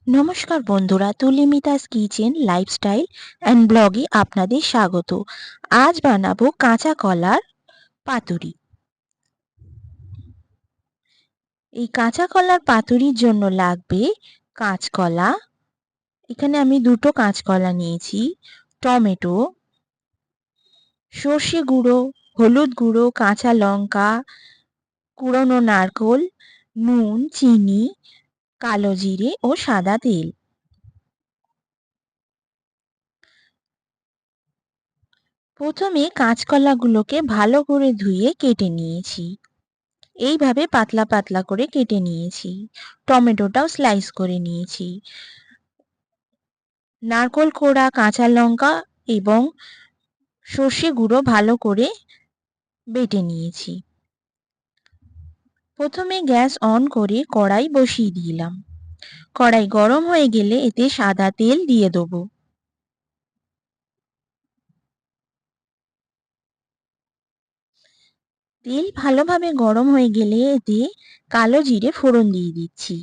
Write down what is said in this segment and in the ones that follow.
নমস্কার বন্ধুরা, তুলিমিতাস kitchen lifestyle and ব্লগে আপনাদের স্বাগত। আজ বানাবো কাঁচা কলার পাতুরি। এই কাঁচা কলার পাতুরির জন্য লাগবে কাঁচকলা। এখানে আমি দুটো কাঁচকলা নিয়েছি, টমেটো, সর্ষে গুঁড়ো, হলুদ গুঁড়ো, কাঁচা লঙ্কা, কুড়োনো নারকোল, নুন, চিনি, কালো জিরে ও সাদা তেল। প্রথমে কাঁচকলাগুলোকে ভালো করে ধুয়ে কেটে নিয়েছি। এইভাবে পাতলা পাতলা করে কেটে নিয়েছি। টমেটোটাও স্লাইস করে নিয়েছি। নারকোল কোড়া, কাঁচা লঙ্কা এবং সর্ষে গুঁড়ো ভালো করে বেটে নিয়েছি। প্রথমে গ্যাস অন করে কড়াই বসিয়ে দিলাম। কড়াই গরম হয়ে গেলে এতে সাদা তেল দিয়ে দেবো। তেল ভালোভাবে গরম হয়ে গেলে এতে কালো জিরে ফোড়ন দিয়ে দিচ্ছি।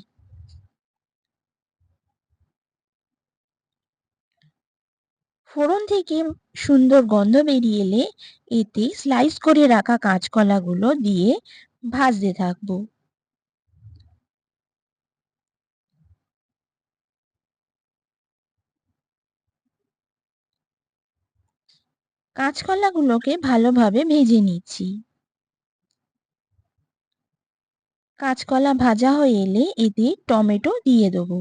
ফোড়ন থেকে সুন্দর গন্ধ বেরিয়ে এলে এতে স্লাইস করে রাখা কাঁচকলাগুলো দিয়ে ভাজতে থাকবো। কাঁচকলাগুলোকে ভালোভাবে ভেজে নিচ্ছি। কাঁচকলা ভাজা হয়ে এলে এতে টমেটো দিয়ে দেবো।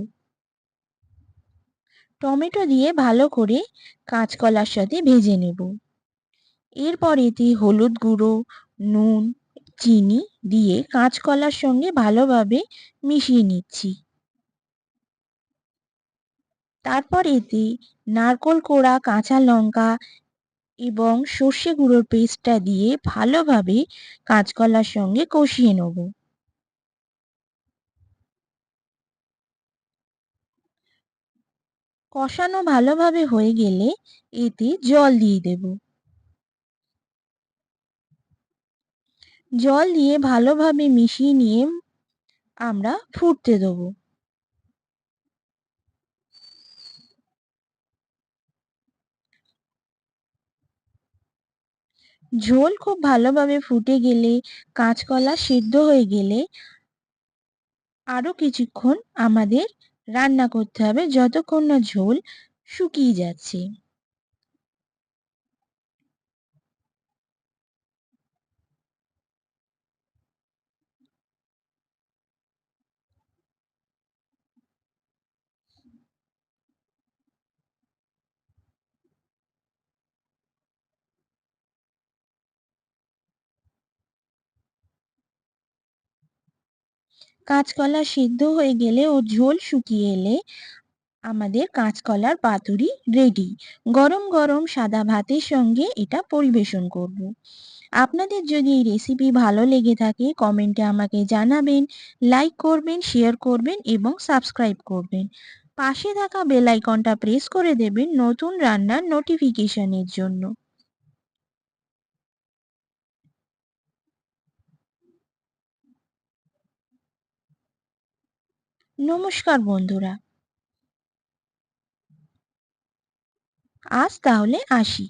টমেটো দিয়ে ভালো করে কাঁচকলার সাথে ভেজে নেব। এরপর এতে হলুদ গুঁড়ো, নুন, চিনি দিয়ে কাঁচকলার সঙ্গে ভালোভাবে মিশিয়ে নিচ্ছি। তারপর এতে নারকোল কোড়া, কাঁচা লঙ্কা এবং সর্ষে গুঁড়োর পেস্টটা দিয়ে ভালোভাবে কাঁচকলার সঙ্গে কষিয়ে নেব। কষানো ভালোভাবে হয়ে গেলে এতে জল দিয়ে দেব। জল দিয়ে ভালোভাবে মিশিয়ে নিয়ে আমরা ফুটতে দেব। ঝোল খুব ভালোভাবে ফুটে গেলে, কাঁচকলা সিদ্ধ হয়ে গেলে আরো কিছুক্ষণ আমাদের রান্না করতে হবে যতক্ষণ না ঝোল শুকিয়ে যাচ্ছে। কাঁচকলা সিদ্ধ হয়ে গেলে ও ঝোল শুকিয়ে এলে আমাদের কাঁচকলার পাতুরি রেডি। গরম গরম সাদা ভাতের সঙ্গে এটা পরিবেশন করব। আপনাদের যদি এই রেসিপি ভালো লেগে থাকে কমেন্টে আমাকে জানাবেন, লাইক করবেন, শেয়ার করবেন এবং সাবস্ক্রাইব করবেন। পাশে থাকা বেল আইকনটা প্রেস করে দেবেন নতুন রান্নার নোটিফিকেশনের জন্য। নমস্কার বন্ধুরা, আজ তাহলে আসি।